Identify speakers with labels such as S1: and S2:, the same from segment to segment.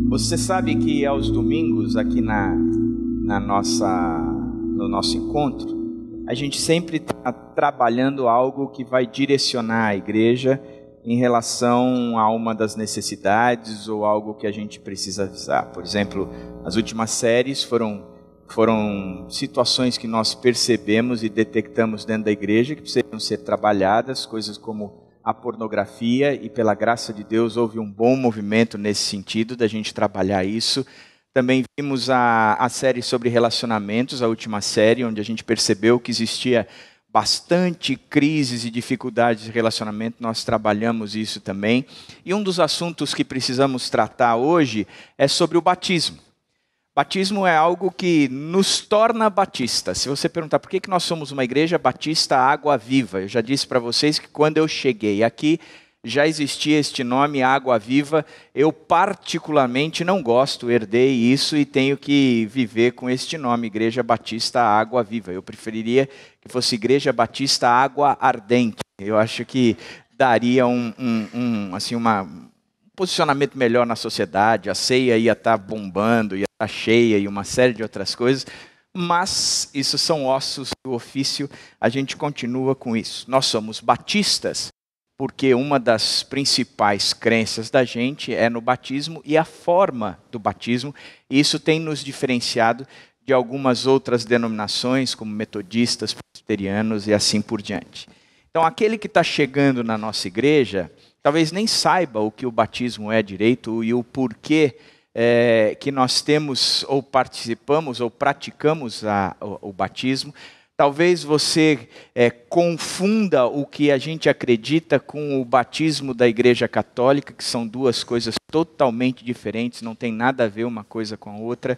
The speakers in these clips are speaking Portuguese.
S1: Você sabe que aos domingos, aqui no nosso encontro, a gente sempre está trabalhando algo que vai direcionar a igreja em relação a uma das necessidades ou algo que a gente precisa avisar. Por exemplo, as últimas séries foram situações que nós percebemos e detectamos dentro da igreja que precisam ser trabalhadas, coisas como a pornografia, e pela graça de Deus houve um bom movimento nesse sentido, da gente trabalhar isso. Também vimos a série sobre relacionamentos, a última série, onde a gente percebeu que existia bastante crises e dificuldades de relacionamento, nós trabalhamos isso também. E um dos assuntos que precisamos tratar hoje é sobre o batismo. Batismo é algo que nos torna batistas. Se você perguntar por que nós somos uma igreja batista Água Viva, eu já disse para vocês que quando eu cheguei aqui, já existia este nome, Água Viva. Eu particularmente não gosto, herdei isso e tenho que viver com este nome, Igreja Batista Água Viva. Eu preferiria que fosse Igreja Batista Água Ardente. Eu acho que daria um posicionamento melhor na sociedade, a ceia ia estar bombando, ia estar cheia e uma série de outras coisas, mas isso são ossos do ofício, a gente continua com isso. Nós somos batistas porque uma das principais crenças da gente é no batismo e a forma do batismo, e isso tem nos diferenciado de algumas outras denominações, como metodistas, presbiterianos e assim por diante. Então, aquele que está chegando na nossa igreja talvez nem saiba o que o batismo é direito e o porquê que nós temos ou participamos ou praticamos o batismo. Talvez você confunda o que a gente acredita com o batismo da Igreja Católica, que são duas coisas totalmente diferentes, não tem nada a ver uma coisa com a outra.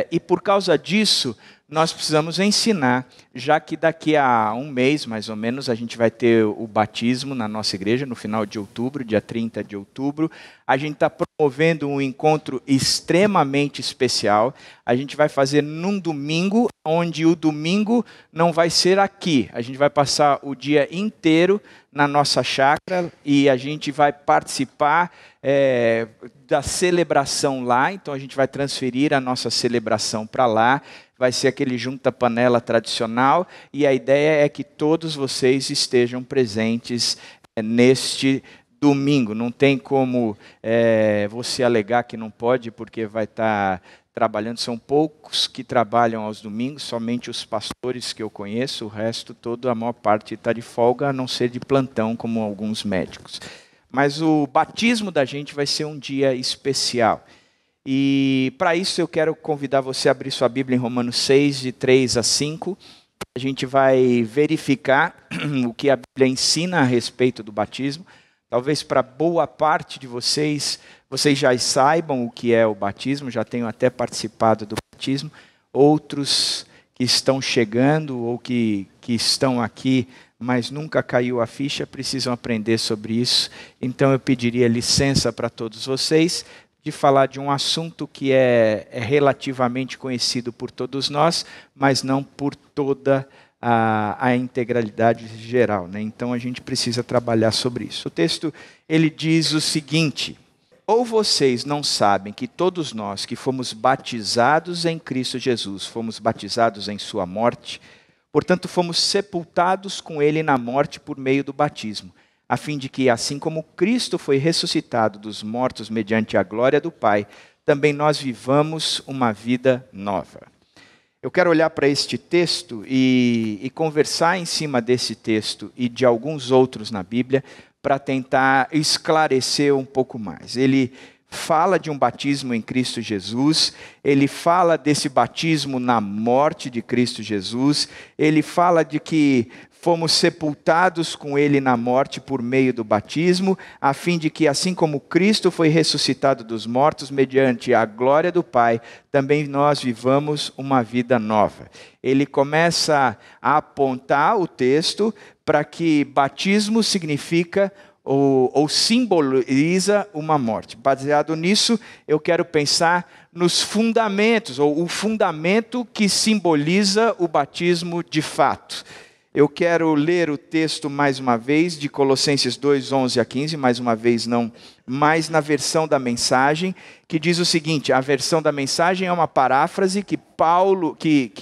S1: E por causa disso, nós precisamos ensinar, já que daqui a um mês, mais ou menos, a gente vai ter o batismo na nossa igreja, no final de outubro, dia 30 de outubro. A gente está promovendo um encontro extremamente especial. A gente vai fazer num domingo, onde o domingo não vai ser aqui. A gente vai passar o dia inteiro na nossa chácara e a gente vai participar da celebração lá. Então a gente vai transferir a nossa celebração para lá. Vai ser aquele junta-panela tradicional e a ideia é que todos vocês estejam presentes neste domingo. Não tem como você alegar que não pode, porque vai estar trabalhando. São poucos que trabalham aos domingos, somente os pastores que eu conheço, o resto, a maior parte está de folga, a não ser de plantão, como alguns médicos. Mas o batismo da gente vai ser um dia especial. E para isso eu quero convidar você a abrir sua Bíblia em Romanos 6, de 3 a 5. A gente vai verificar o que a Bíblia ensina a respeito do batismo. Talvez para boa parte de vocês já saibam o que é o batismo, já tenham até participado do batismo. Outros que estão chegando ou que estão aqui, mas nunca caiu a ficha, precisam aprender sobre isso. Então eu pediria licença para todos vocês de falar de um assunto que é relativamente conhecido por todos nós, mas não por toda a integralidade geral, né? Então a gente precisa trabalhar sobre isso. O texto ele diz o seguinte: ou vocês não sabem que todos nós que fomos batizados em Cristo Jesus, fomos batizados em sua morte, portanto fomos sepultados com ele na morte por meio do batismo, a fim de que, assim como Cristo foi ressuscitado dos mortos mediante a glória do Pai, também nós vivamos uma vida nova. Eu quero olhar para este texto e conversar em cima desse texto e de alguns outros na Bíblia para tentar esclarecer um pouco mais. Ele fala de um batismo em Cristo Jesus, ele fala desse batismo na morte de Cristo Jesus, ele fala de que fomos sepultados com ele na morte por meio do batismo, a fim de que, assim como Cristo foi ressuscitado dos mortos mediante a glória do Pai, também nós vivamos uma vida nova. Ele começa a apontar o texto para que batismo significa ou simboliza uma morte. Baseado nisso, eu quero pensar nos fundamentos, ou o fundamento que simboliza o batismo de fato. Eu quero ler o texto mais uma vez, de Colossenses 2, 11 a 15, mais uma vez não, mas na versão da Mensagem, que diz o seguinte: a versão da Mensagem é uma paráfrase que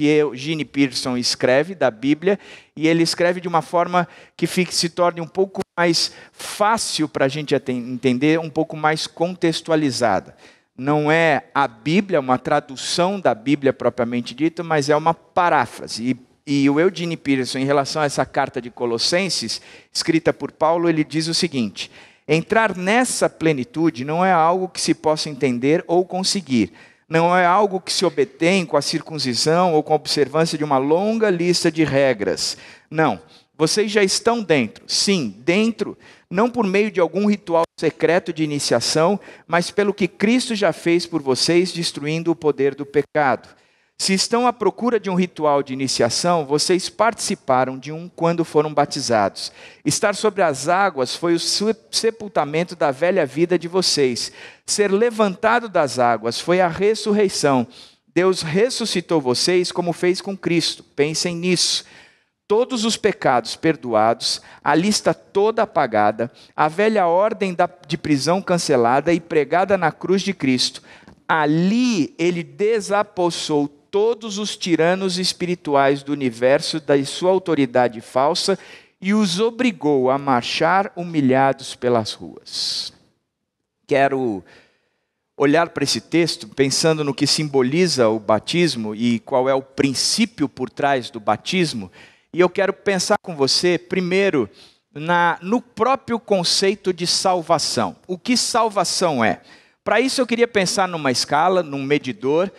S1: Eugene Peterson escreve da Bíblia, e ele escreve de uma forma que se torne um pouco mais fácil para a gente entender, um pouco mais contextualizada. Não é a Bíblia, uma tradução da Bíblia propriamente dita, mas é uma paráfrase. E o Eugene Peterson, em relação a essa carta de Colossenses, escrita por Paulo, ele diz o seguinte: entrar nessa plenitude não é algo que se possa entender ou conseguir. Não é algo que se obtém com a circuncisão ou com a observância de uma longa lista de regras. Não, vocês já estão dentro. Sim, dentro, não por meio de algum ritual secreto de iniciação, mas pelo que Cristo já fez por vocês, destruindo o poder do pecado. Se estão à procura de um ritual de iniciação, vocês participaram de um quando foram batizados. Estar sobre as águas foi o sepultamento da velha vida de vocês. Ser levantado das águas foi a ressurreição. Deus ressuscitou vocês como fez com Cristo. Pensem nisso. Todos os pecados perdoados, a lista toda apagada, a velha ordem de prisão cancelada e pregada na cruz de Cristo. Ali ele desapossou todos os tiranos espirituais do universo da sua autoridade falsa e os obrigou a marchar humilhados pelas ruas. Quero olhar para esse texto pensando no que simboliza o batismo e qual é o princípio por trás do batismo, e eu quero pensar com você primeiro no próprio conceito de salvação. O que salvação é? Para isso eu queria pensar numa escala, num medidor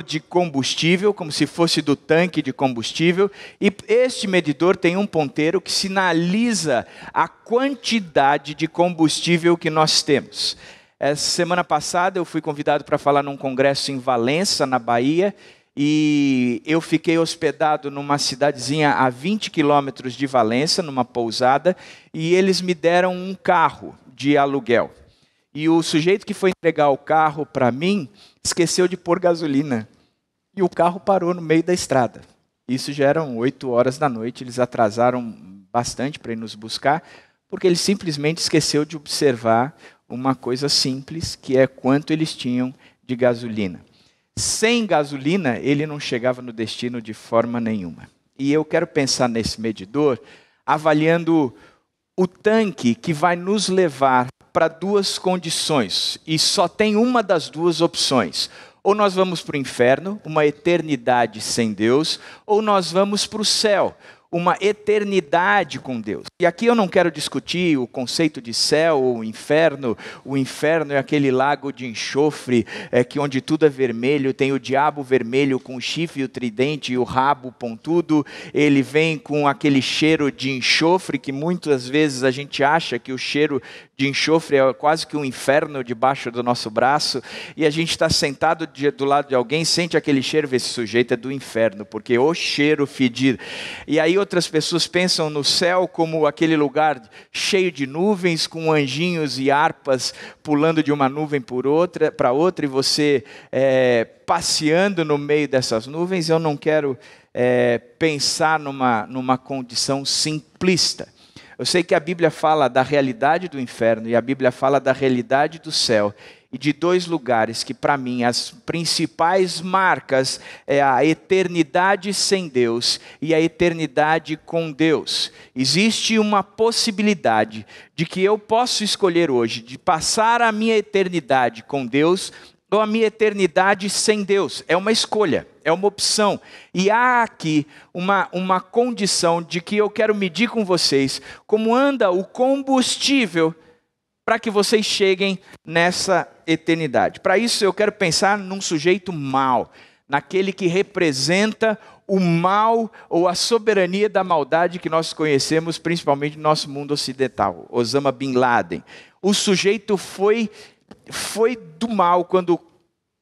S1: de combustível, como se fosse do tanque de combustível, e este medidor tem um ponteiro que sinaliza a quantidade de combustível que nós temos. Essa semana passada eu fui convidado para falar num congresso em Valença, na Bahia, e eu fiquei hospedado numa cidadezinha a 20 quilômetros de Valença, numa pousada, e eles me deram um carro de aluguel. E o sujeito que foi entregar o carro para mim esqueceu de pôr gasolina. E o carro parou no meio da estrada. Isso já eram 8 horas da noite, eles atrasaram bastante para ir nos buscar, porque ele simplesmente esqueceu de observar uma coisa simples, que é quanto eles tinham de gasolina. Sem gasolina, ele não chegava no destino de forma nenhuma. E eu quero pensar nesse medidor, avaliando o tanque que vai nos levar para duas condições, e só tem uma das duas opções. Ou nós vamos para o inferno, uma eternidade sem Deus, ou nós vamos para o céu, uma eternidade com Deus. E aqui eu não quero discutir o conceito de céu ou inferno. O inferno é aquele lago de enxofre, onde tudo é vermelho, tem o diabo vermelho com o chifre, o tridente e o rabo pontudo. Ele vem com aquele cheiro de enxofre, que muitas vezes a gente acha que o cheiro de enxofre é quase que um inferno debaixo do nosso braço, e a gente está sentado do lado de alguém, sente aquele cheiro, vê, esse sujeito é do inferno, porque o cheiro fedido. E aí outras pessoas pensam no céu como aquele lugar cheio de nuvens, com anjinhos e harpas pulando de uma nuvem para outra, e você passeando no meio dessas nuvens. Eu não quero pensar numa condição simplista. Eu sei que a Bíblia fala da realidade do inferno e a Bíblia fala da realidade do céu, e de dois lugares que, para mim, as principais marcas é a eternidade sem Deus e a eternidade com Deus. Existe uma possibilidade de que eu posso escolher hoje de passar a minha eternidade com Deus ou a minha eternidade sem Deus. É uma escolha, é uma opção. E há aqui uma condição de que eu quero medir com vocês como anda o combustível para que vocês cheguem nessa eternidade. Para isso eu quero pensar num sujeito mau, naquele que representa o mal ou a soberania da maldade que nós conhecemos principalmente no nosso mundo ocidental, Osama Bin Laden. O sujeito foi do mal quando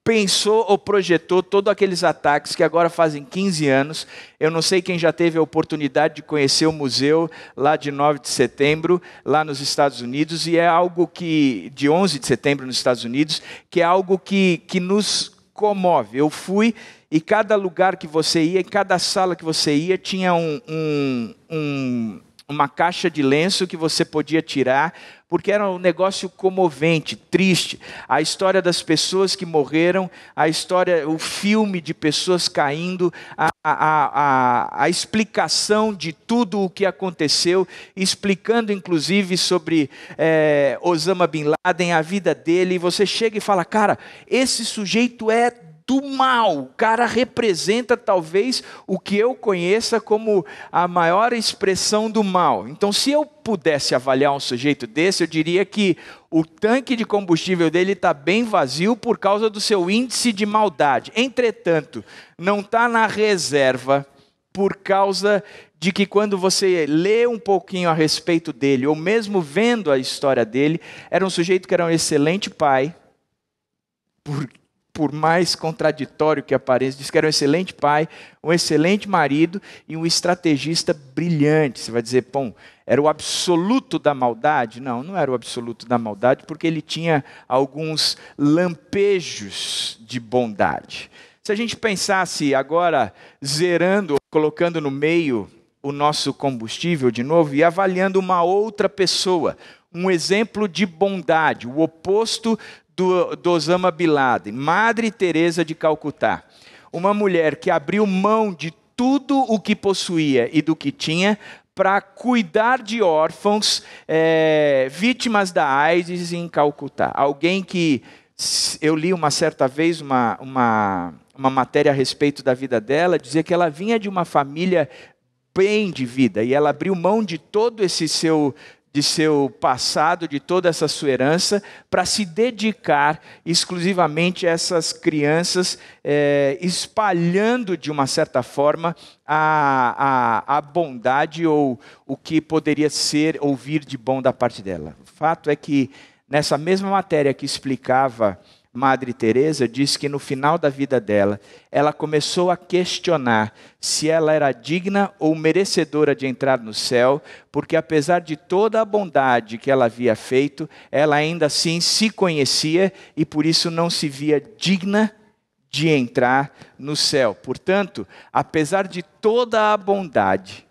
S1: pensou ou projetou todos aqueles ataques que agora fazem 15 anos. Eu não sei quem já teve a oportunidade de conhecer o museu lá de 9 de setembro, lá nos Estados Unidos, e é algo que, de 11 de setembro nos Estados Unidos, que é algo que nos comove. Eu fui E cada lugar que você ia, em cada sala que você ia, tinha uma caixa de lenço que você podia tirar, porque era um negócio comovente, triste. A história das pessoas que morreram, a história, o filme de pessoas caindo, a explicação de tudo o que aconteceu, explicando inclusive sobre Osama Bin Laden, a vida dele. E você chega e fala, cara, esse sujeito é do mal, o cara representa talvez o que eu conheça como a maior expressão do mal. Então, se eu pudesse avaliar um sujeito desse, eu diria que o tanque de combustível dele está bem vazio por causa do seu índice de maldade. Entretanto, não está na reserva por causa de que quando você lê um pouquinho a respeito dele, ou mesmo vendo a história dele, era um sujeito que era um excelente pai, por mais contraditório que apareça, diz que era um excelente pai, um excelente marido e um estrategista brilhante. Você vai dizer, pô, era o absoluto da maldade? Não, não era o absoluto da maldade, porque ele tinha alguns lampejos de bondade. Se a gente pensasse agora, zerando, colocando no meio o nosso combustível de novo e avaliando uma outra pessoa, um exemplo de bondade, o oposto do Osama Bin Laden, Madre Teresa de Calcutá, uma mulher que abriu mão de tudo o que possuía e do que tinha para cuidar de órfãos, vítimas da AIDS em Calcutá. Alguém que, eu li uma certa vez uma matéria a respeito da vida dela, dizia que ela vinha de uma família bem de vida, e ela abriu mão de todo esse seu passado, de toda essa sua herança, para se dedicar exclusivamente a essas crianças, espalhando de uma certa forma a bondade ou o que poderia ser ouvir de bom da parte dela. O fato é que nessa mesma matéria que explicava Madre Teresa, diz que no final da vida dela, ela começou a questionar se ela era digna ou merecedora de entrar no céu, porque apesar de toda a bondade que ela havia feito, ela ainda assim se conhecia e por isso não se via digna de entrar no céu. Portanto, apesar de toda a bondade,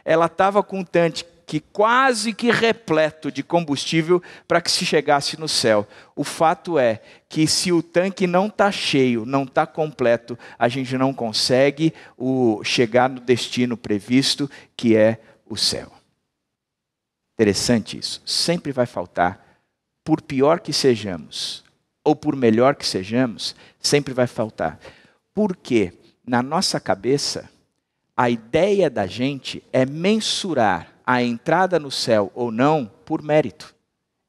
S1: ela estava com um tanque que quase que repleto de combustível para que se chegasse no céu. O fato é que se o tanque não está cheio, não está completo, a gente não consegue chegar no destino previsto, que é o céu. Interessante isso. Sempre vai faltar, por pior que sejamos, ou por melhor que sejamos, sempre vai faltar. Porque na nossa cabeça, a ideia da gente é mensurar a entrada no céu ou não por mérito.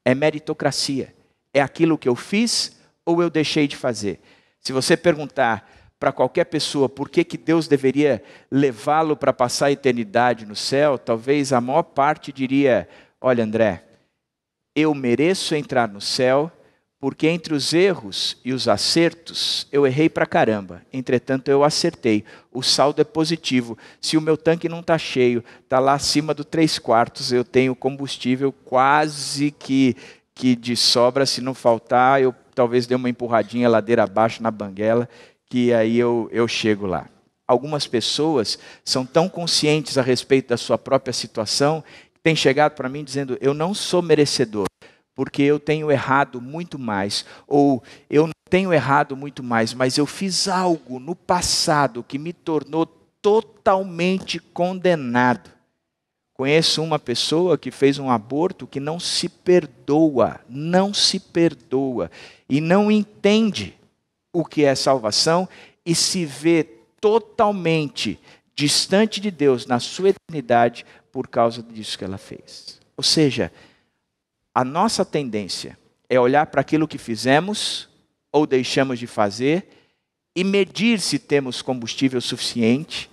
S1: É meritocracia. É aquilo que eu fiz ou eu deixei de fazer. Se você perguntar para qualquer pessoa por que Deus deveria levá-lo para passar a eternidade no céu, talvez a maior parte diria, olha André, eu mereço entrar no céu porque entre os erros e os acertos, eu errei pra caramba. Entretanto, eu acertei. O saldo é positivo. Se o meu tanque não está cheio, está lá acima do 3/4, eu tenho combustível quase que de sobra. Se não faltar, eu talvez dê uma empurradinha ladeira abaixo na banguela, que aí eu chego lá. Algumas pessoas são tão conscientes a respeito da sua própria situação, que têm chegado para mim dizendo, eu não sou merecedor, porque eu tenho errado muito mais, ou eu não tenho errado muito mais, mas eu fiz algo no passado que me tornou totalmente condenado. Conheço uma pessoa que fez um aborto que não se perdoa, e não entende o que é salvação e se vê totalmente distante de Deus na sua eternidade por causa disso que ela fez. Ou seja, a nossa tendência é olhar para aquilo que fizemos ou deixamos de fazer e medir se temos combustível suficiente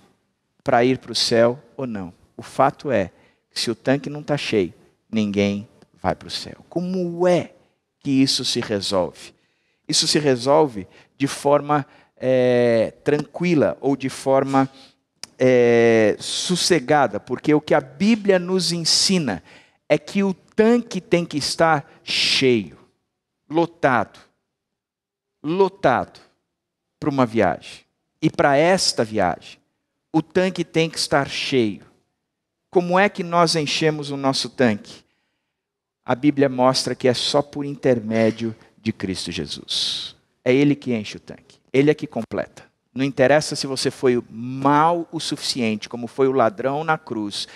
S1: para ir para o céu ou não. O fato é que se o tanque não está cheio, ninguém vai para o céu. Como é que isso se resolve? Isso se resolve de forma tranquila ou de forma sossegada, porque o que a Bíblia nos ensina é que o tanque tem que estar cheio, lotado, para uma viagem. E para esta viagem, o tanque tem que estar cheio. Como é que nós enchemos o nosso tanque? A Bíblia mostra que é só por intermédio de Cristo Jesus. É Ele que enche o tanque. Ele é que completa. Não interessa se você foi mal o suficiente, como foi o ladrão na cruz.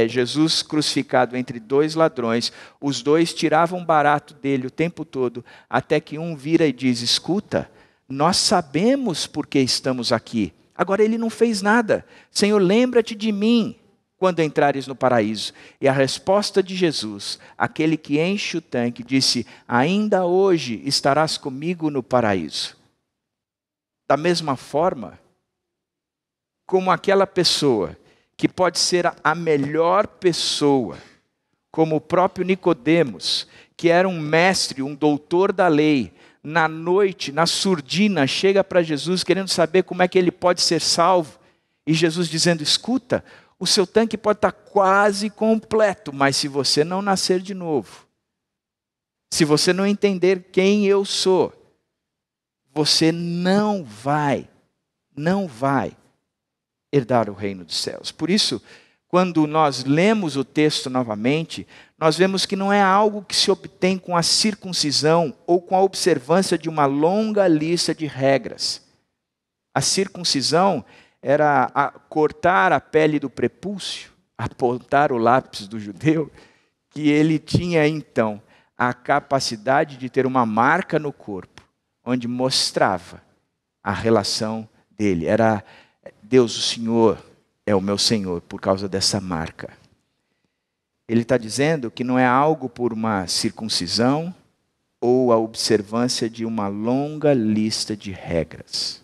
S1: Jesus crucificado entre dois ladrões, os dois tiravam barato dele o tempo todo, até que um vira e diz: escuta, nós sabemos por que estamos aqui. Agora ele não fez nada. Senhor, lembra-te de mim quando entrares no paraíso. E a resposta de Jesus, aquele que enche o tanque, disse: ainda hoje estarás comigo no paraíso. Da mesma forma, como aquela pessoa que pode ser a melhor pessoa, como o próprio Nicodemos, que era um mestre, um doutor da lei, na noite, na surdina, chega para Jesus querendo saber como é que ele pode ser salvo. E Jesus dizendo: escuta, o seu tanque pode estar quase completo, mas se você não nascer de novo, se você não entender quem eu sou, você não vai herdar o reino dos céus. Por isso, quando nós lemos o texto novamente, nós vemos que não é algo que se obtém com a circuncisão ou com a observância de uma longa lista de regras. A circuncisão era cortar a pele do prepúcio, apontar o lápis do judeu, que ele tinha então a capacidade de ter uma marca no corpo, onde mostrava a relação dele. Era: Deus, o Senhor é o meu Senhor, por causa dessa marca. Ele está dizendo que não é algo por uma circuncisão ou a observância de uma longa lista de regras.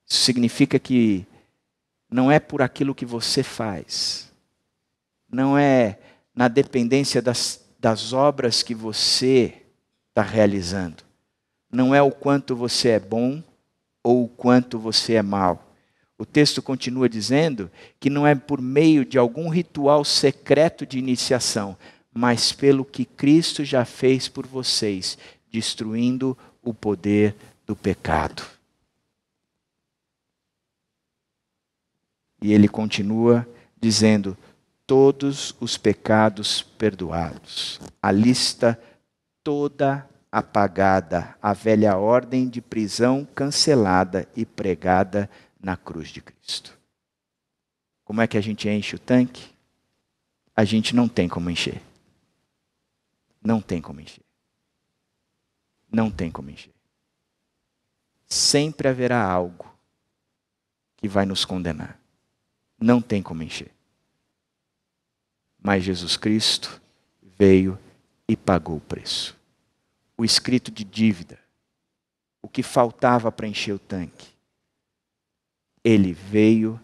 S1: Isso significa que não é por aquilo que você faz, não é na dependência das obras que você está realizando, não é o quanto você é bom ou o quanto você é mau. O texto continua dizendo que não é por meio de algum ritual secreto de iniciação, mas pelo que Cristo já fez por vocês, destruindo o poder do pecado. E ele continua dizendo: todos os pecados perdoados, a lista toda apagada, a velha ordem de prisão cancelada e pregada na cruz de Cristo. Como é que a gente enche o tanque? A gente não tem como encher. Não tem como encher. Não tem como encher. Sempre haverá algo que vai nos condenar. Não tem como encher. Mas Jesus Cristo veio e pagou o preço. O escrito de dívida, o que faltava para encher o tanque, Ele veio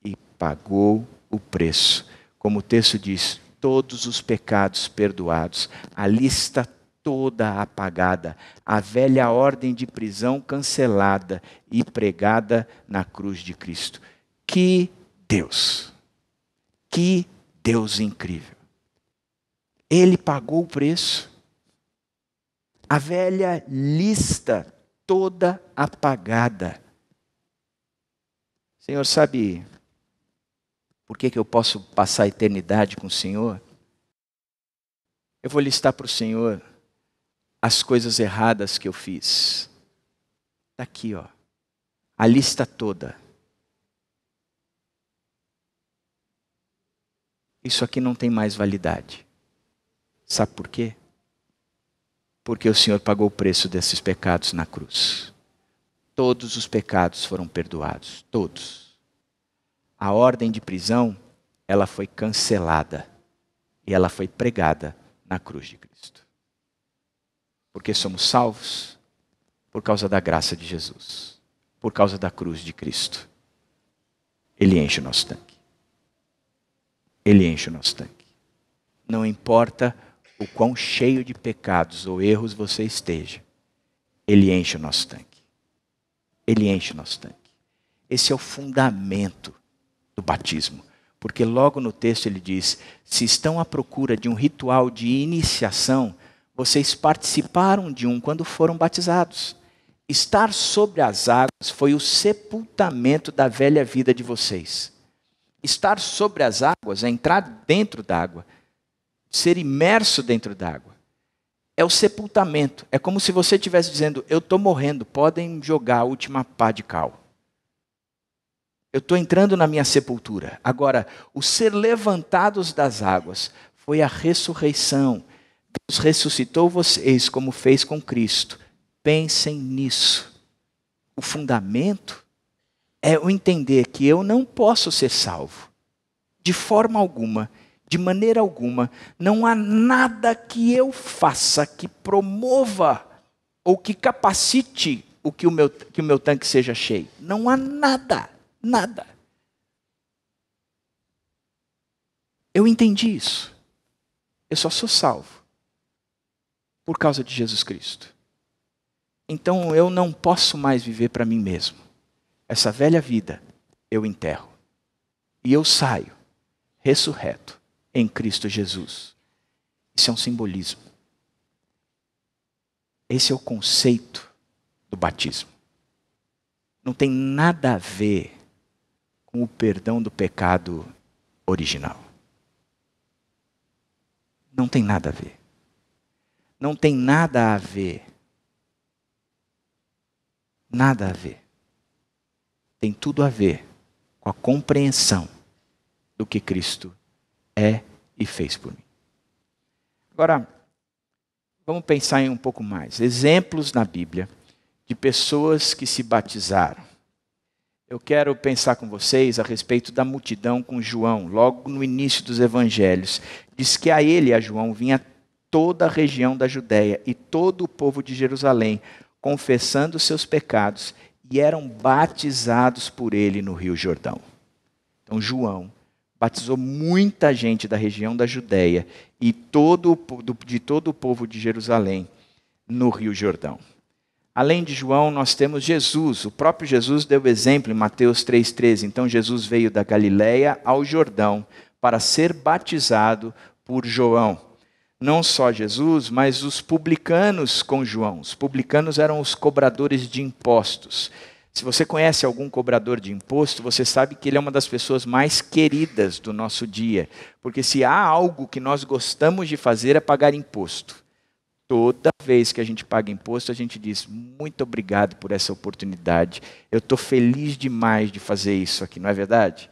S1: e pagou o preço. Como o texto diz, todos os pecados perdoados, a lista toda apagada, a velha ordem de prisão cancelada e pregada na cruz de Cristo. Que Deus! Que Deus incrível! Ele pagou o preço. A velha lista toda apagada. Senhor, sabe por que eu posso passar a eternidade com o Senhor? Eu vou listar para o Senhor as coisas erradas que eu fiz. Está aqui, ó, a lista toda. Isso aqui não tem mais validade. Sabe por quê? Porque o Senhor pagou o preço desses pecados na cruz. Todos os pecados foram perdoados, todos. A ordem de prisão, ela foi cancelada e ela foi pregada na cruz de Cristo. Porque somos salvos por causa da graça de Jesus, por causa da cruz de Cristo. Ele enche o nosso tanque. Ele enche o nosso tanque. Não importa o quão cheio de pecados ou erros você esteja, Ele enche o nosso tanque. Ele enche o nosso tanque. Esse é o fundamento do batismo. Porque logo no texto ele diz: se estão à procura de um ritual de iniciação, vocês participaram de um quando foram batizados. Estar sobre as águas foi o sepultamento da velha vida de vocês. Estar sobre as águas é entrar dentro d'água, ser imerso dentro d'água. É o sepultamento. É como se você estivesse dizendo, eu estou morrendo, podem jogar a última pá de cal. Eu estou entrando na minha sepultura. Agora, o ser levantados das águas foi a ressurreição. Deus ressuscitou vocês como fez com Cristo. Pensem nisso. O fundamento é o entender que eu não posso ser salvo. De forma alguma, de maneira alguma, não há nada que eu faça que promova ou que capacite que o meu tanque seja cheio. Não há nada. Nada. Eu entendi isso. Eu só sou salvo por causa de Jesus Cristo. Então eu não posso mais viver para mim mesmo. Essa velha vida eu enterro. E eu saio ressurreto em Cristo Jesus. Isso é um simbolismo. Esse é o conceito do batismo. Não tem nada a ver com o perdão do pecado original. Não tem nada a ver. Não tem nada a ver. Nada a ver. Tem tudo a ver com a compreensão do que Cristo é e fez por mim. Agora, vamos pensar em um pouco mais. Exemplos na Bíblia de pessoas que se batizaram. Eu quero pensar com vocês a respeito da multidão com João, logo no início dos evangelhos. Diz que a ele, a João, vinha toda a região da Judéia e todo o povo de Jerusalém, confessando seus pecados, e eram batizados por ele no Rio Jordão. Então João batizou muita gente da região da Judéia e de todo o povo de Jerusalém no Rio Jordão. Além de João, nós temos Jesus. O próprio Jesus deu exemplo em Mateus 3,13. Então Jesus veio da Galileia ao Jordão para ser batizado por João. Não só Jesus, mas os publicanos com João. Os publicanos eram os cobradores de impostos. Se você conhece algum cobrador de imposto, você sabe que ele é uma das pessoas mais queridas do nosso dia. Porque se há algo que nós gostamos de fazer é pagar imposto. Toda vez que a gente paga imposto, a gente diz, muito obrigado por essa oportunidade. Eu estou feliz demais de fazer isso aqui, não é verdade?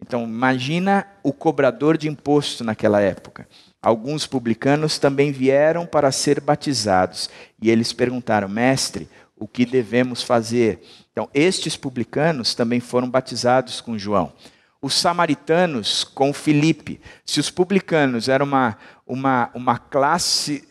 S1: Então, imagina o cobrador de imposto naquela época. Alguns publicanos também vieram para ser batizados. E eles perguntaram, mestre, o que devemos fazer? Então, estes publicanos também foram batizados com João. Os samaritanos com Filipe. Se os publicanos eram uma classe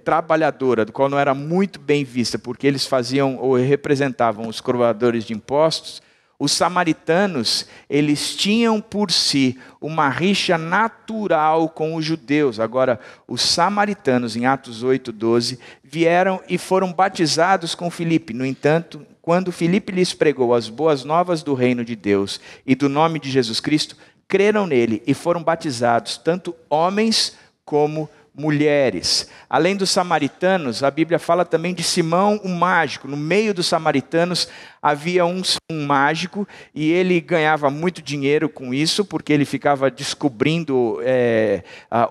S1: trabalhadora, do qual não era muito bem vista, porque eles faziam ou representavam os cobradores de impostos, os samaritanos, eles tinham por si uma rixa natural com os judeus. Agora, os samaritanos, em Atos 8:12, vieram e foram batizados com Filipe. No entanto, quando Filipe lhes pregou as boas novas do reino de Deus e do nome de Jesus Cristo, creram nele e foram batizados, tanto homens como mulheres. Além dos samaritanos, a Bíblia fala também de Simão, o mágico. No meio dos samaritanos havia um mágico e ele ganhava muito dinheiro com isso, porque ele ficava descobrindo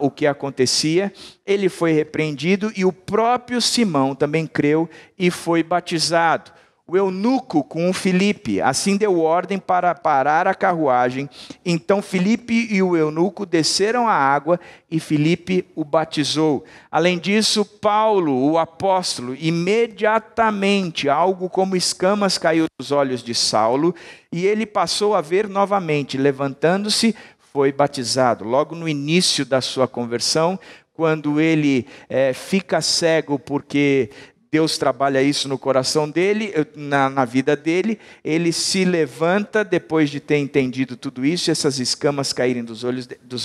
S1: o que acontecia. Ele foi repreendido e o próprio Simão também creu e foi batizado. O eunuco com o Filipe, assim deu ordem para parar a carruagem. Então Filipe e o eunuco desceram à água e Filipe o batizou. Além disso, Paulo, o apóstolo, imediatamente algo como escamas caiu dos olhos de Saulo e ele passou a ver novamente. Levantando-se, foi batizado. Logo no início da sua conversão, quando ele fica cego porque Deus trabalha isso no coração dele, na vida dele, ele se levanta depois de ter entendido tudo isso, essas escamas caírem dos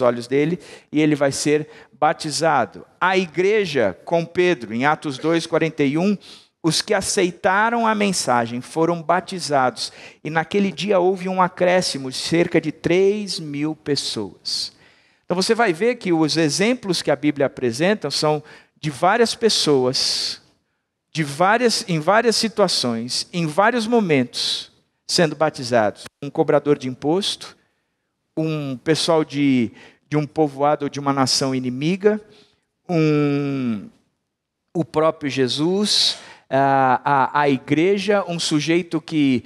S1: olhos dele, e ele vai ser batizado. A igreja com Pedro, em Atos 2:41, os que aceitaram a mensagem foram batizados, e naquele dia houve um acréscimo de cerca de 3.000 pessoas. Então você vai ver que os exemplos que a Bíblia apresenta são de várias pessoas em várias situações, em vários momentos, sendo batizados. Um cobrador de imposto, um pessoal de um povoado ou de uma nação inimiga, o próprio Jesus, a igreja, um sujeito que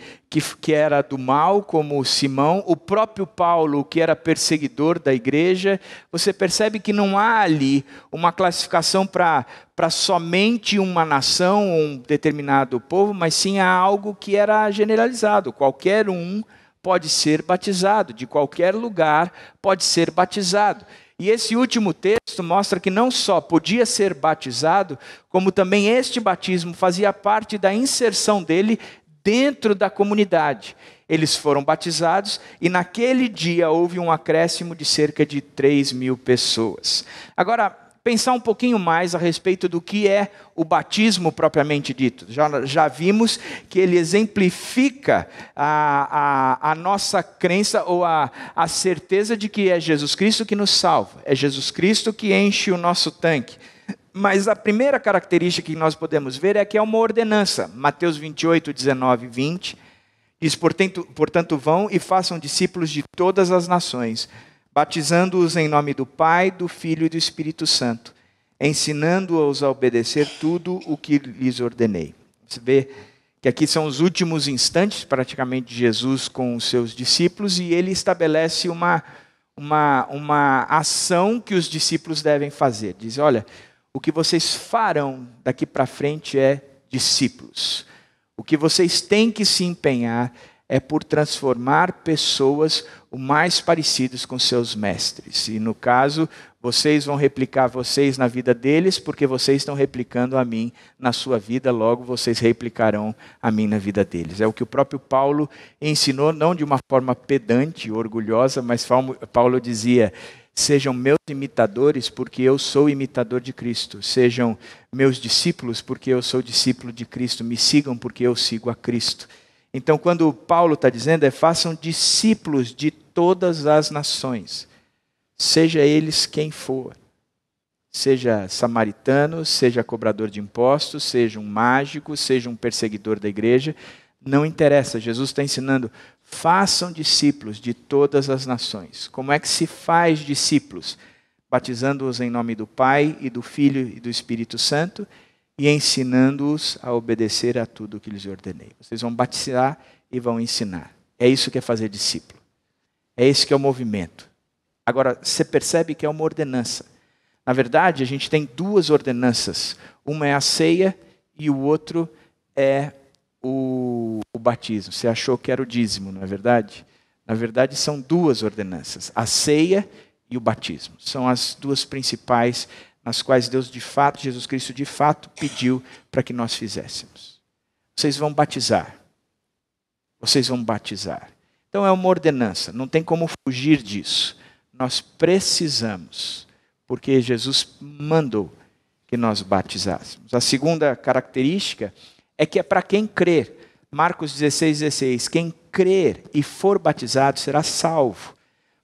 S1: era do mal, como Simão, o próprio Paulo, que era perseguidor da igreja. Você percebe que não há ali uma classificação para somente uma nação, um determinado povo, mas sim há algo que era generalizado. Qualquer um pode ser batizado, de qualquer lugar pode ser batizado. E esse último texto mostra que não só podia ser batizado, como também este batismo fazia parte da inserção dele dentro da comunidade. Eles foram batizados e naquele dia houve um acréscimo de cerca de 3.000 pessoas. Agora, pensar um pouquinho mais a respeito do que é o batismo propriamente dito. Já vimos que ele exemplifica a nossa crença ou a certeza de que é Jesus Cristo que nos salva, é Jesus Cristo que enche o nosso tanque. Mas a primeira característica que nós podemos ver é que é uma ordenança. Mateus 28, 19 e 20 diz: portanto vão e façam discípulos de todas as nações, batizando-os em nome do Pai, do Filho e do Espírito Santo, ensinando-os a obedecer tudo o que lhes ordenei. Você vê que aqui são os últimos instantes, praticamente, de Jesus com os seus discípulos, e ele estabelece uma ação que os discípulos devem fazer. Diz: olha, o que vocês farão daqui para frente é discípulos. O que vocês têm que se empenhar é por transformar pessoas o mais parecidos com seus mestres. E no caso, vocês vão replicar vocês na vida deles, porque vocês estão replicando a mim na sua vida, logo vocês replicarão a mim na vida deles. É o que o próprio Paulo ensinou, não de uma forma pedante, orgulhosa, mas Paulo dizia: sejam meus imitadores, porque eu sou imitador de Cristo. Sejam meus discípulos, porque eu sou discípulo de Cristo. Me sigam, porque eu sigo a Cristo. Então, quando Paulo está dizendo, façam discípulos de todas as nações, seja eles quem for, seja samaritano, seja cobrador de impostos, seja um mágico, seja um perseguidor da igreja, não interessa. Jesus está ensinando: façam discípulos de todas as nações. Como é que se faz discípulos? Batizando-os em nome do Pai e do Filho e do Espírito Santo, e ensinando-os a obedecer a tudo o que lhes ordenei. Vocês vão batizar e vão ensinar. É isso que é fazer discípulo. É esse que é o movimento. Agora, você percebe que é uma ordenança. Na verdade, a gente tem duas ordenanças. Uma é a ceia e o outro é o batismo. Você achou que era o dízimo, não é verdade? Na verdade, são duas ordenanças. A ceia e o batismo. São as duas principais nas quais Deus de fato, Jesus Cristo de fato, pediu para que nós fizéssemos. Vocês vão batizar. Vocês vão batizar. Então é uma ordenança, não tem como fugir disso. Nós precisamos, porque Jesus mandou que nós batizássemos. A segunda característica é que é para quem crer. Marcos 16:16. Quem crer e for batizado será salvo,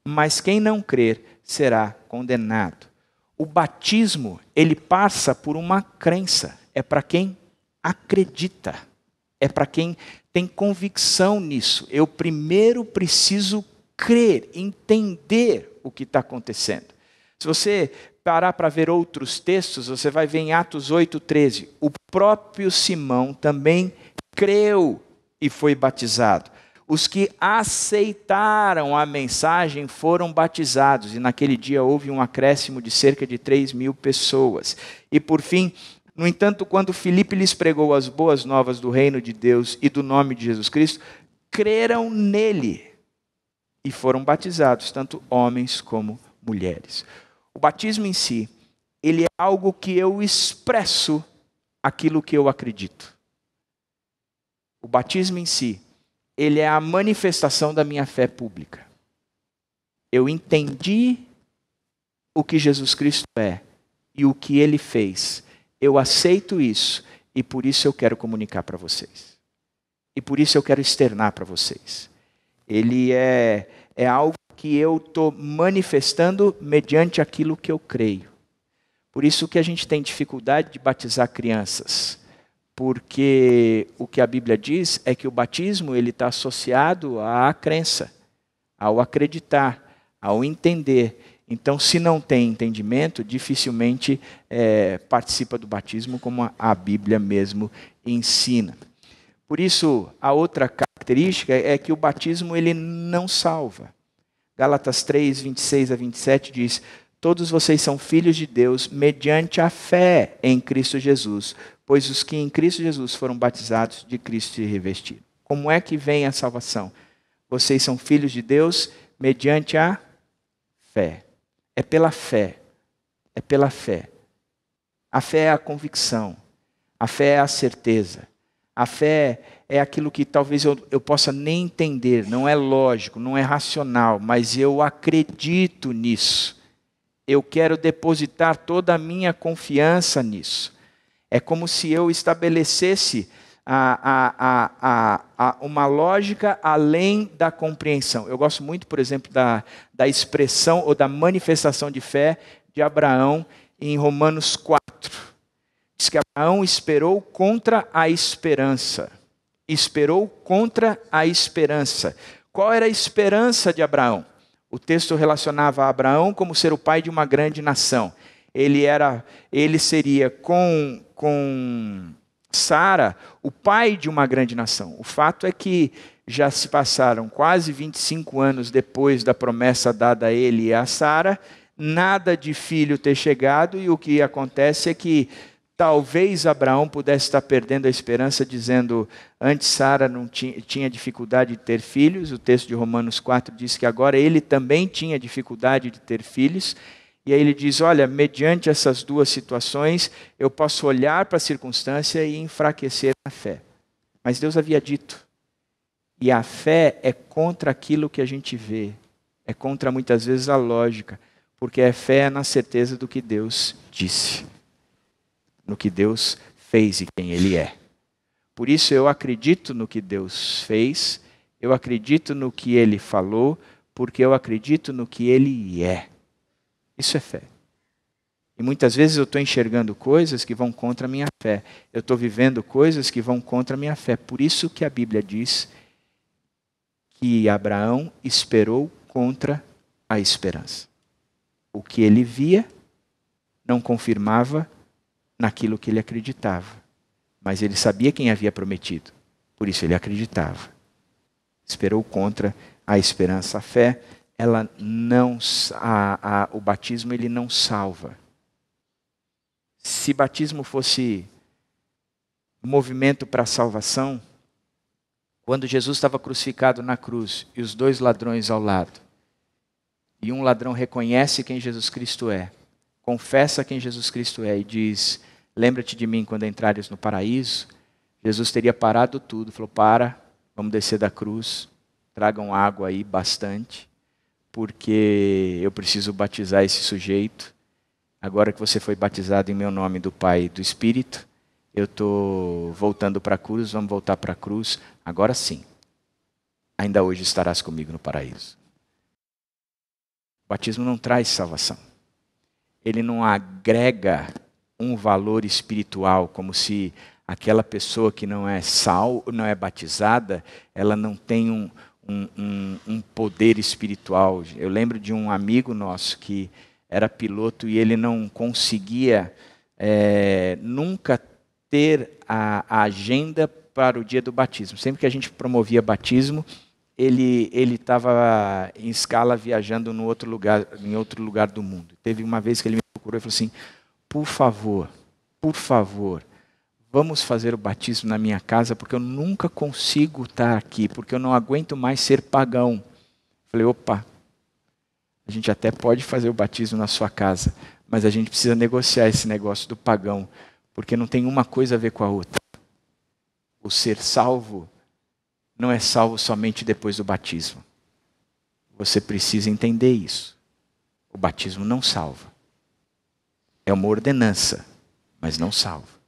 S1: mas quem não crer será condenado. O batismo, ele passa por uma crença. É para quem acredita. É para quem tem convicção nisso. Eu primeiro preciso crer, entender o que está acontecendo. Se você parar para ver outros textos, você vai ver em Atos 8:13. O próprio Simão também creu e foi batizado. Os que aceitaram a mensagem foram batizados, e naquele dia houve um acréscimo de cerca de 3.000 pessoas. E por fim, no entanto, quando Filipe lhes pregou as boas novas do reino de Deus e do nome de Jesus Cristo, creram nele e foram batizados, tanto homens como mulheres. O batismo em si, ele é algo que eu expresso aquilo que eu acredito. O batismo em si, ele é a manifestação da minha fé pública. Eu entendi o que Jesus Cristo é e o que ele fez. Eu aceito isso e por isso eu quero comunicar para vocês. E por isso eu quero externar para vocês. Ele é algo que eu estou manifestando mediante aquilo que eu creio. Por isso que a gente tem dificuldade de batizar crianças. porque o que a Bíblia diz é que o batismo ele está associado à crença, ao acreditar, ao entender. Então, se não tem entendimento, dificilmente participa do batismo, como a Bíblia mesmo ensina. Por isso, a outra característica é que o batismo ele não salva. Gálatas 3, 26 a 27 diz: todos vocês são filhos de Deus mediante a fé em Cristo Jesus, pois os que em Cristo Jesus foram batizados, de Cristo se revestiram. Como é que vem a salvação? Vocês são filhos de Deus mediante a fé. É pela fé. É pela fé. A fé é a convicção. A fé é a certeza. A fé é aquilo que talvez eu possa nem entender, não é lógico, não é racional, mas eu acredito nisso. Eu quero depositar toda a minha confiança nisso. É como se eu estabelecesse uma lógica além da compreensão. Eu gosto muito, por exemplo, da expressão ou da manifestação de fé de Abraão em Romanos 4. Diz que Abraão esperou contra a esperança. Esperou contra a esperança. Qual era a esperança de Abraão? O texto relacionava a Abraão como ser o pai de uma grande nação. Ele seria com Sara o pai de uma grande nação. O fato é que já se passaram quase 25 anos depois da promessa dada a ele e a Sara, nada de filho ter chegado, e o que acontece é que talvez Abraão pudesse estar perdendo a esperança, dizendo, antes Sara não tinha dificuldade de ter filhos, o texto de Romanos 4 diz que agora ele também tinha dificuldade de ter filhos, e aí ele diz, olha, mediante essas duas situações, eu posso olhar para a circunstância e enfraquecer a fé. Mas Deus havia dito, e a fé é contra aquilo que a gente vê, é contra muitas vezes a lógica, porque a fé é na certeza do que Deus disse, no que Deus fez e quem Ele é. Por isso eu acredito no que Deus fez, eu acredito no que Ele falou, porque eu acredito no que Ele é. Isso é fé. E muitas vezes eu estou enxergando coisas que vão contra a minha fé. Eu estou vivendo coisas que vão contra a minha fé. Por isso que a Bíblia diz que Abraão esperou contra a esperança. O que ele via não confirmava naquilo que ele acreditava. Mas ele sabia quem havia prometido. Por isso ele acreditava. Esperou contra a esperança. A fé, ela não, o batismo ele não salva. Se batismo fosse movimento para a salvação, quando Jesus estava crucificado na cruz e os dois ladrões ao lado, e um ladrão reconhece quem Jesus Cristo é, confessa quem Jesus Cristo é e diz, lembra-te de mim quando entrares no paraíso, Jesus teria parado tudo, falou, vamos descer da cruz, tragam água aí bastante, porque eu preciso batizar esse sujeito. Agora que você foi batizado em meu nome do Pai e do Espírito, eu estou voltando para a cruz, vamos voltar para a cruz, agora sim. Ainda hoje estarás comigo no paraíso. O batismo não traz salvação. Ele não agrega um valor espiritual, como se aquela pessoa que não é batizada, ela não tem um poder espiritual. Eu lembro de um amigo nosso que era piloto e ele não conseguia nunca ter a agenda para o dia do batismo. Sempre que a gente promovia batismo, ele estava em escala viajando em outro lugar do mundo. Teve uma vez que ele me procurou e falou assim, por favor, vamos fazer o batismo na minha casa, porque eu nunca consigo estar aqui, porque eu não aguento mais ser pagão. Falei, opa, a gente até pode fazer o batismo na sua casa, mas a gente precisa negociar esse negócio do pagão, porque não tem uma coisa a ver com a outra. O ser salvo não é salvo somente depois do batismo. Você precisa entender isso. O batismo não salva. É uma ordenança, mas não salva.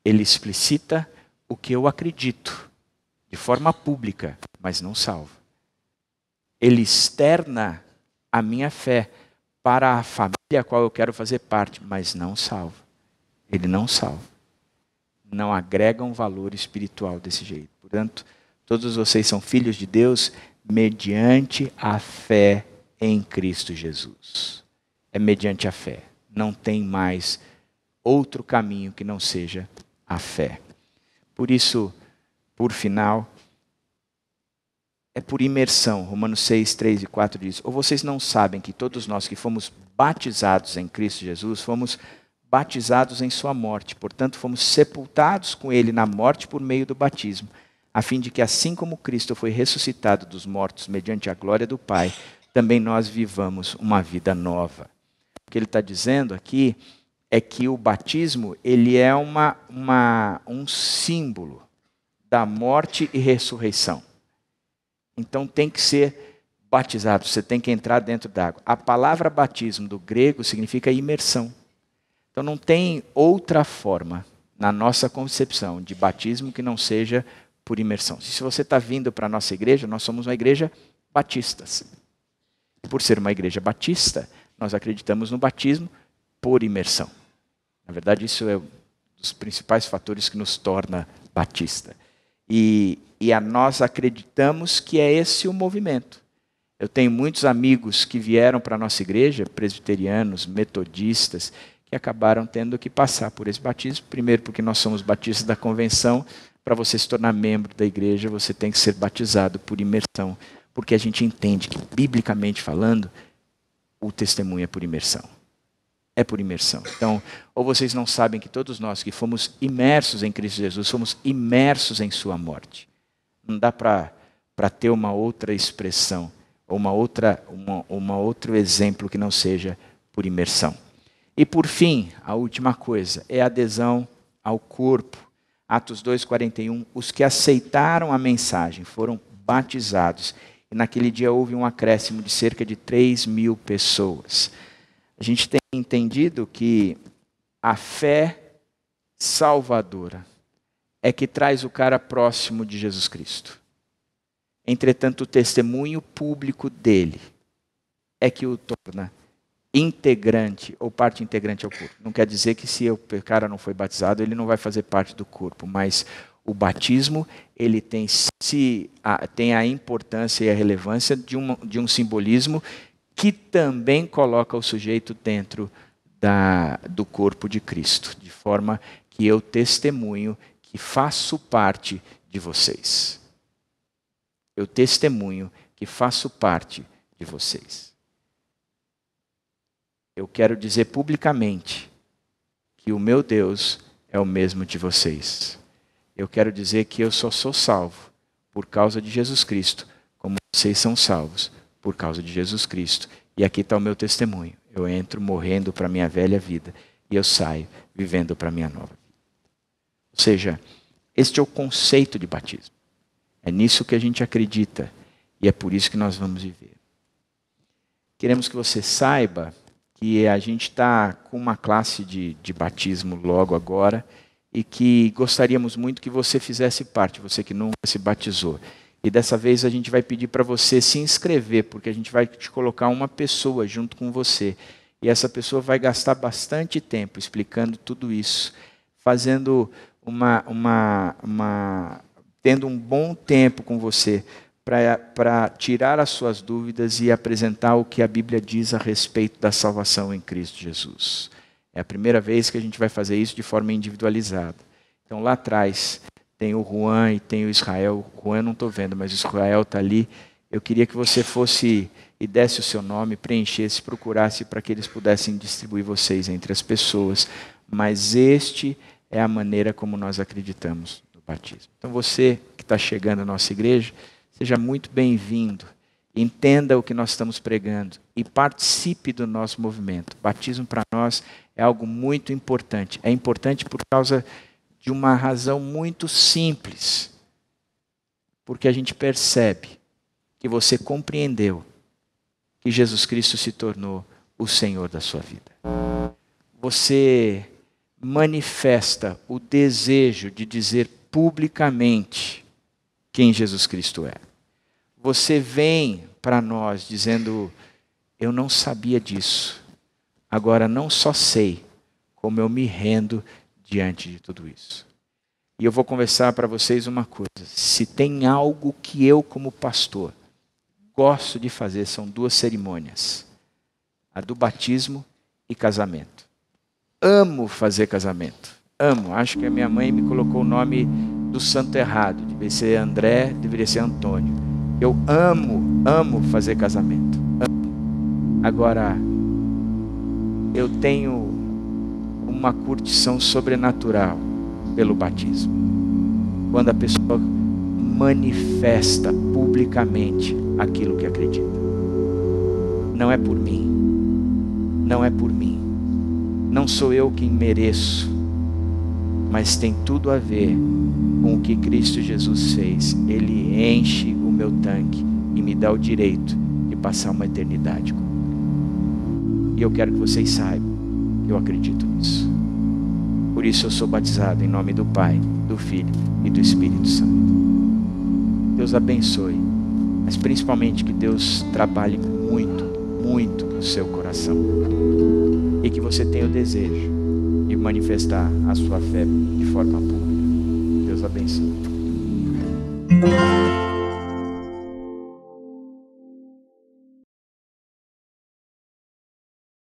S1: Ele explicita o que eu acredito, de forma pública, mas não salva. Ele externa a minha fé para a família a qual eu quero fazer parte, mas não salva. Ele não salva. não agregam valor espiritual desse jeito. Portanto, todos vocês são filhos de Deus mediante a fé em Cristo Jesus. É mediante a fé. Não tem mais outro caminho que não seja a fé. Por isso, por final, é por imersão. Romanos 6, 3 e 4 diz: ou vocês não sabem que todos nós que fomos batizados em Cristo Jesus, fomos batizados em sua morte. Portanto, fomos sepultados com ele na morte por meio do batismo, a fim de que, assim como Cristo foi ressuscitado dos mortos mediante a glória do Pai, também nós vivamos uma vida nova. O que ele está dizendo aqui é que o batismo ele é um símbolo da morte e ressurreição. Então tem que ser batizado, você tem que entrar dentro d'água. A palavra batismo do grego significa imersão. Então não tem outra forma, na nossa concepção, de batismo que não seja por imersão. Se você está vindo para a nossa igreja, nós somos uma igreja batistas. Por ser uma igreja batista, nós acreditamos no batismo por imersão. Na verdade, isso é um dos principais fatores que nos torna batista. E nós acreditamos que é esse o movimento. Eu tenho muitos amigos que vieram para a nossa igreja, presbiterianos, metodistas, que acabaram tendo que passar por esse batismo. Primeiro, porque nós somos batistas da convenção. Para você se tornar membro da igreja, você tem que ser batizado por imersão. Porque a gente entende que, biblicamente falando, o testemunho é por imersão. É por imersão. Então, ou vocês não sabem que todos nós que fomos imersos em Cristo Jesus, fomos imersos em sua morte. Não dá para ter uma outra expressão, ou outro exemplo que não seja por imersão. E por fim, a última coisa, é a adesão ao corpo. Atos 2:41, os que aceitaram a mensagem foram batizados. E naquele dia houve um acréscimo de cerca de 3.000 pessoas. A gente tem entendido que a fé salvadora é que traz o cara próximo de Jesus Cristo. Entretanto, o testemunho público dele é que o torna integrante ou parte integrante ao corpo. Não quer dizer que se o cara não foi batizado, ele não vai fazer parte do corpo, mas o batismo ele tem a importância e a relevância de um simbolismo que também coloca o sujeito dentro do corpo de Cristo, de forma que eu testemunho que faço parte de vocês. Eu testemunho que faço parte de vocês. Eu quero dizer publicamente que o meu Deus é o mesmo de vocês. Eu quero dizer que eu só sou salvo por causa de Jesus Cristo, como vocês são salvos por causa de Jesus Cristo. E aqui está o meu testemunho. Eu entro morrendo para a minha velha vida e eu saio vivendo para a minha nova vida. Ou seja, este é o conceito de batismo. É nisso que a gente acredita e é por isso que nós vamos viver. Queremos que você saiba que a gente está com uma classe de batismo logo agora e que gostaríamos muito que você fizesse parte, você que nunca se batizou. E dessa vez a gente vai pedir para você se inscrever, porque a gente vai te colocar uma pessoa junto com você. E essa pessoa vai gastar bastante tempo explicando tudo isso, fazendo tendo um bom tempo com você, para tirar as suas dúvidas e apresentar o que a Bíblia diz a respeito da salvação em Cristo Jesus. É a primeira vez que a gente vai fazer isso de forma individualizada. Então lá atrás tem o Juan e tem o Israel. O Juan eu não estou vendo, mas o Israel está ali. Eu queria que você fosse e desse o seu nome, preenchesse, procurasse para que eles pudessem distribuir vocês entre as pessoas. Mas este é a maneira como nós acreditamos no batismo. Então você que está chegando à nossa igreja, seja muito bem-vindo, entenda o que nós estamos pregando e participe do nosso movimento. Batismo para nós é algo muito importante. É importante por causa de uma razão muito simples. Porque a gente percebe que você compreendeu que Jesus Cristo se tornou o Senhor da sua vida. Você manifesta o desejo de dizer publicamente quem Jesus Cristo é. Você vem para nós dizendo, eu não sabia disso. Agora não só sei, como eu me rendo diante de tudo isso. E eu vou conversar para vocês uma coisa. Se tem algo que eu, como pastor, gosto de fazer, são 2 cerimônias. A do batismo e casamento. Amo fazer casamento. Amo. Acho que a minha mãe me colocou o nome do santo errado. Deveria ser André, deveria ser Antônio. Eu amo fazer casamento. Amo. Agora, eu tenho uma curtição sobrenatural pelo batismo. Quando a pessoa manifesta publicamente aquilo que acredita. Não é por mim. Não é por mim. Não sou eu quem mereço. Mas tem tudo a ver com o que Cristo Jesus fez. Ele enche o meu tanque e me dá o direito de passar uma eternidade com Ele. E eu quero que vocês saibam que eu acredito nisso. Por isso eu sou batizado em nome do Pai, do Filho e do Espírito Santo. Deus abençoe, mas principalmente que Deus trabalhe muito, muito no seu coração. E que você tenha o desejo de manifestar a sua fé de forma pública. Deus abençoe.